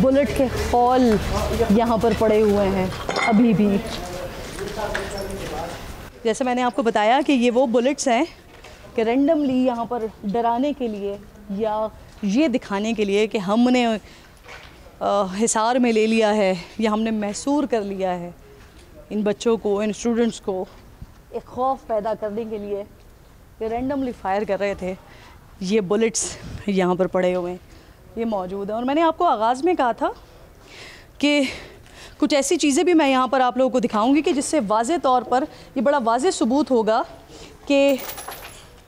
बुलेट के हॉल यहाँ पर पड़े हुए हैं अभी भी। जैसे मैंने आपको बताया कि ये वो बुलेट्स हैं कि रेंडमली यहाँ पर डराने के लिए या ये दिखाने के लिए कि हमने हिसार में ले लिया है या हमने मैसूर कर लिया है, इन बच्चों को, इन स्टूडेंट्स को एक खौफ पैदा करने के लिए ये रेंडमली फायर कर रहे थे। ये बुलेट्स यहाँ पर पड़े हुए हैं, ये मौजूद है। और मैंने आपको आगाज़ में कहा था कि कुछ ऐसी चीज़ें भी मैं यहाँ पर आप लोगों को दिखाऊंगी कि जिससे वाज़े तौर पर ये बड़ा वाज़े सबूत होगा कि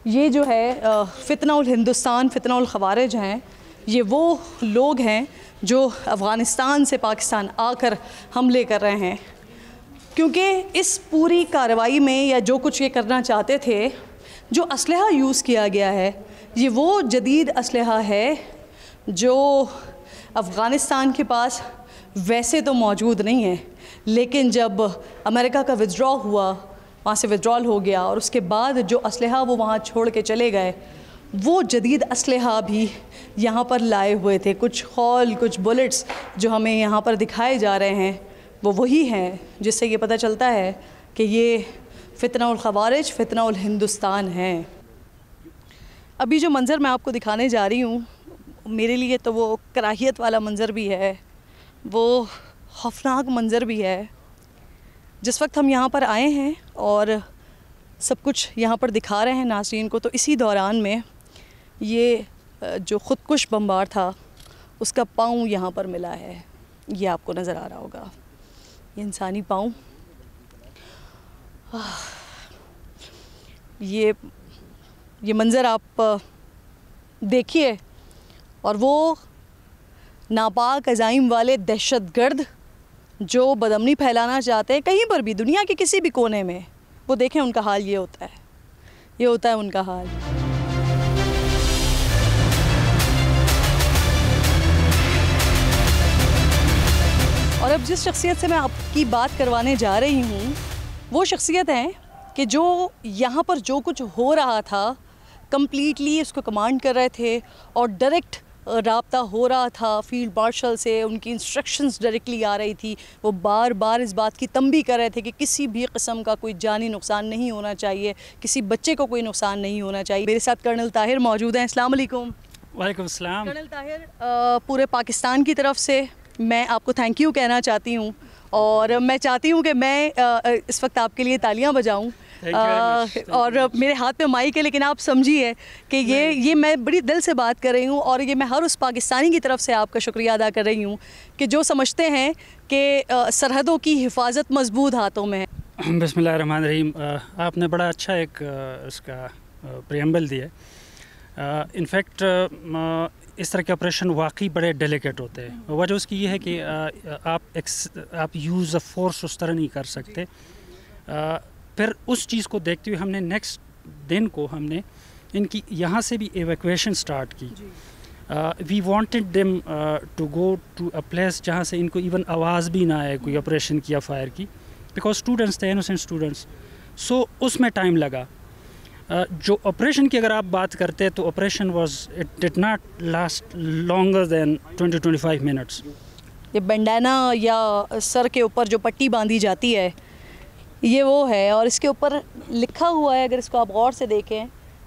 ये जो है फितना हिंदुस्तान, फितना ख़वारिज हैं, ये वो लोग हैं जो अफ़गानिस्तान से पाकिस्तान आकर हमले कर रहे हैं। क्योंकि इस पूरी कार्रवाई में या जो कुछ ये करना चाहते थे, जो असलहा यूज़ किया गया है, ये वो जदीद असलहा है जो अफ़गानिस्तान के पास वैसे तो मौजूद नहीं है, लेकिन जब अमेरिका का विथड्रॉ हुआ, वहाँ से विथड्रॉल हो गया और उसके बाद जो असलहा वो वहाँ छोड़ के चले गए, वो जदीद असलहा भी यहाँ पर लाए हुए थे। कुछ खौल, कुछ बुलेट्स जो हमें यहाँ पर दिखाए जा रहे हैं, वो वही हैं जिससे ये पता चलता है कि ये फितना ख़वारिज, फितना हिंदुस्तान हैं। अभी जो मंज़र मैं आपको दिखाने जा रही हूँ, मेरे लिए तो वो कराहियत वाला मंज़र भी है, वो खौफनाक मंज़र भी है। जिस वक्त हम यहाँ पर आए हैं और सब कुछ यहाँ पर दिखा रहे हैं नाज़रीन को, तो इसी दौरान में ये जो ख़ुदकुश बमबार था उसका पाँव यहाँ पर मिला है। ये आपको नज़र आ रहा होगा, ये इंसानी पाँव। ये मंज़र आप देखिए, और वो नापाक अज़ाइम वाले दहशतगर्द जो बदअमनी फैलाना चाहते हैं कहीं पर भी, दुनिया के किसी भी कोने में, वो देखें उनका हाल ये होता है, ये होता है उनका हाल। और अब जिस शख्सियत से मैं आपकी बात करवाने जा रही हूँ वो शख्सियत हैं कि जो यहाँ पर जो कुछ हो रहा था कम्प्लीटली उसको कमांड कर रहे थे और डायरेक्ट राब्ता हो रहा था फील्ड मार्शल से, उनकी इंस्ट्रक्शंस डायरेक्टली आ रही थी। वो बार बार इस बात की तंबी कर रहे थे कि किसी भी किस्म का कोई जानी नुकसान नहीं होना चाहिए, किसी बच्चे को कोई नुकसान नहीं होना चाहिए। मेरे साथ कर्नल ताहिर मौजूद हैं। अस्सलाम वालेकुम। वालेकुम सलाम। कर्नल ताहिर, पूरे पाकिस्तान की तरफ से मैं आपको थैंक यू कहना चाहती हूँ और मैं चाहती हूँ कि मैं इस वक्त आपके लिए तालियाँ बजाऊँ और मेरे हाथ में माइक है, लेकिन आप समझिए कि ये मैं बड़ी दिल से बात कर रही हूँ और ये मैं हर उस पाकिस्तानी की तरफ से आपका शुक्रिया अदा कर रही हूँ कि जो समझते हैं कि सरहदों की हिफाजत मजबूत हाथों में है। बिस्मिल्लाहिर्रहमानिर्रहीम। आपने बड़ा अच्छा एक इसका प्रियम्बल दिया। इनफैक्ट इस तरह के ऑपरेशन वाकई बड़े डेलिकेट होते हैं। वजह उसकी ये है कि आप यूज़ ऑफ फोर्स उस तरह नहीं कर सकते। फिर उस चीज़ को देखते हुए हमने नेक्स्ट दिन को हमने इनकी यहाँ से भी एवैक्यूएशन स्टार्ट की। We wanted them to go to a place जहाँ से इनको इवन आवाज़ भी ना आए कोई ऑपरेशन किया फायर की, बिकॉज स्टूडेंट्स थे, इनोसेंट स्टूडेंट्स। सो उसमें टाइम लगा। जो ऑपरेशन की अगर आप बात करते हैं तो operation was it did not last longer than 20-25 minutes. ये बैंडाना या सर के ऊपर जो पट्टी बांधी जाती है ये वो है और इसके ऊपर लिखा हुआ है, अगर इसको आप गौर से देखें,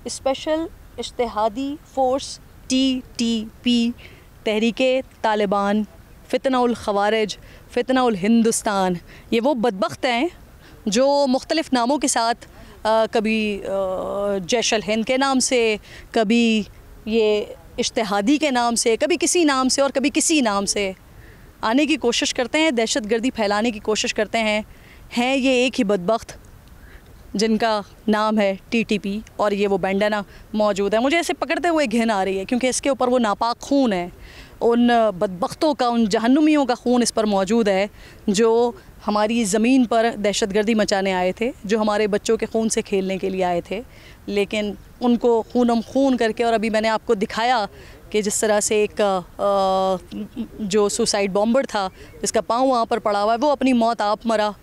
स्पेशल इज्तिहादी फोर्स TTP, तहरीके तालिबान, फितनाउल खवारिज, फितनाउल हिंदुस्तान। ये वो बदबख्त हैं जो मुख्तलिफ़ नामों के साथ कभी जैश अल हिंद के नाम से, कभी ये इज्तिहादी के नाम से, कभी किसी नाम से और कभी किसी नाम से आने की कोशिश करते हैं, दहशतगर्दी फैलाने की कोशिश करते हैं। ये एक ही बदबख्त जिनका नाम है TTP और ये वो बैंडाना मौजूद है। मुझे ऐसे पकड़ते हुए घिन आ रही है क्योंकि इसके ऊपर वो नापाक खून है, उन बदबख्तों का, उन जहन्नुमियों का खून इस पर मौजूद है जो हमारी ज़मीन पर दहशतगर्दी मचाने आए थे, जो हमारे बच्चों के खून से खेलने के लिए आए थे, लेकिन उनको खूनम खून करके, और अभी मैंने आपको दिखाया कि जिस तरह से एक जो सुसाइड बॉम्बर था जिसका पाँव वहाँ पर पड़ा हुआ है वो अपनी मौत आप मरा,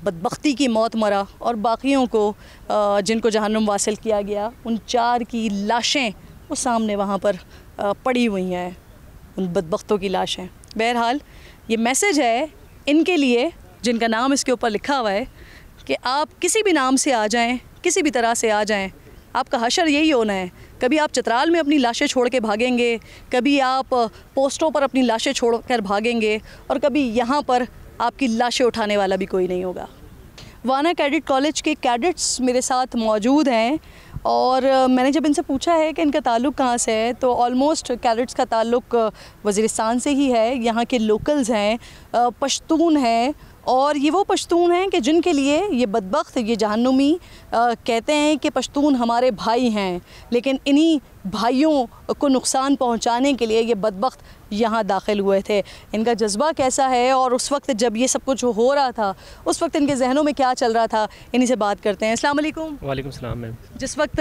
बदबख्ती की मौत मरा, और बाकियों को जिनको जहन्नुम वासिल किया गया उन 4 की लाशें वो सामने वहाँ पर पड़ी हुई हैं, उन बदबख्तों की लाशें। बहरहाल ये मैसेज है इनके लिए जिनका नाम इसके ऊपर लिखा हुआ है कि आप किसी भी नाम से आ जाएं, किसी भी तरह से आ जाएं, आपका हशर यही होना है। कभी आप चित्राल में अपनी लाशें छोड़ के भागेंगे, कभी आप पोस्टों पर अपनी लाशें छोड़ कर भागेंगे, और कभी यहाँ पर आपकी लाशें उठाने वाला भी कोई नहीं होगा। वाना कैडेट कॉलेज के कैडेट्स मेरे साथ मौजूद हैं और मैंने जब इनसे पूछा है कि इनका ताल्लुक़ कहाँ से है तो ऑलमोस्ट कैडेट्स का ताल्लुक़ वज़ीरिस्तान से ही है। यहाँ के लोकल्स हैं, पश्तून हैं, और ये वो पश्तून हैं कि जिनके लिए ये बदबख्त, ये जहन्नुमी कहते हैं कि पश्तून हमारे भाई हैं, लेकिन इन्हीं भाइयों को नुकसान पहुंचाने के लिए ये बदबख्त यहाँ दाखिल हुए थे। इनका जज्बा कैसा है और उस वक्त जब ये सब कुछ हो रहा था उस वक्त इनके जहनों में क्या चल रहा था, इन्हीं से बात करते हैं। अस्सलाम वालेकुम। वालेकुम सलाम मैम। जिस वक्त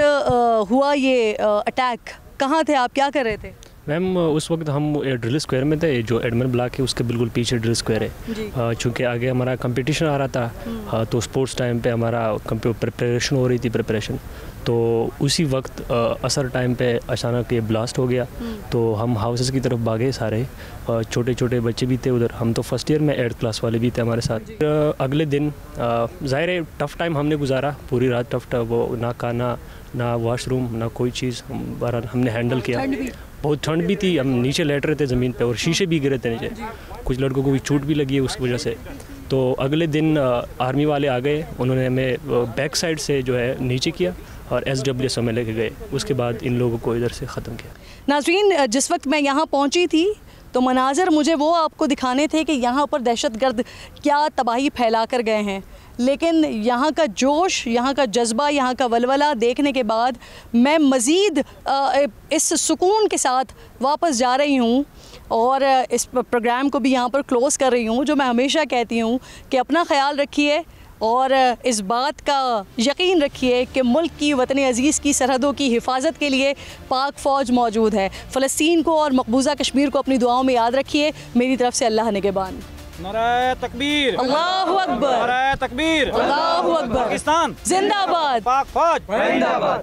हुआ ये अटैक, कहाँ थे आप, क्या कर रहे थे? मैम उस वक्त हम ड्रिल स्क्वायर में थे, जो एडमिन ब्लॉक है उसके बिल्कुल पीछे ड्रिल स्क्वायर है। चूँकि आगे हमारा कंपटीशन आ रहा था तो स्पोर्ट्स टाइम पे हमारा प्रिपरेशन हो रही थी तो उसी वक्त असर टाइम पे अचानक ये ब्लास्ट हो गया। तो हम हाउसेस की तरफ भागे सारे, छोटे छोटे बच्चे भी थे उधर, हम तो फर्स्ट ईयर में 8th क्लास वाले भी थे हमारे साथ। अगले दिन ज़ाहिर है टफ़ टाइम हमने गुजारा, पूरी रात टफ़, वो ना खाना ना वॉशरूम ना कोई चीज़ हमने हैंडल किया। बहुत ठंड भी थी, हम नीचे लेट रहे थे ज़मीन पे और शीशे भी गिरे थे नीचे, कुछ लड़कों को भी चोट भी लगी है उस वजह से। तो अगले दिन आर्मी वाले आ गए, उन्होंने हमें बैक साइड से जो है नीचे किया और SWS में लेके गए, उसके बाद इन लोगों को इधर से ख़त्म किया। नाज़रीन, जिस वक्त मैं यहाँ पहुँची थी तो मनाज़र मुझे वो आपको दिखाने थे कि यहाँ पर दहशतगर्द क्या तबाही फैला कर गए हैं, लेकिन यहाँ का जोश, यहाँ का जज्बा, यहाँ का वलवला देखने के बाद मैं मज़ीद इस सुकून के साथ वापस जा रही हूँ और इस प्रोग्राम को भी यहाँ पर क्लोज़ कर रही हूँ। जो मैं हमेशा कहती हूँ कि अपना ख्याल रखिए और इस बात का यकीन रखिए कि मुल्क की, वतन अज़ीज़ की सरहदों की हिफाजत के लिए पाक फ़ौज मौजूद है। फ़लस्तीन को और मकबूजा कश्मीर को अपनी दुआओं में याद रखिए। मेरी तरफ़ से अल्लाह निगहबान। नारे तकबीर, अल्लाहु अकबर, नारे तकबीर, अल्लाहु अकबर। पाकिस्तान जिंदाबाद, पाक फौज जिंदाबाद।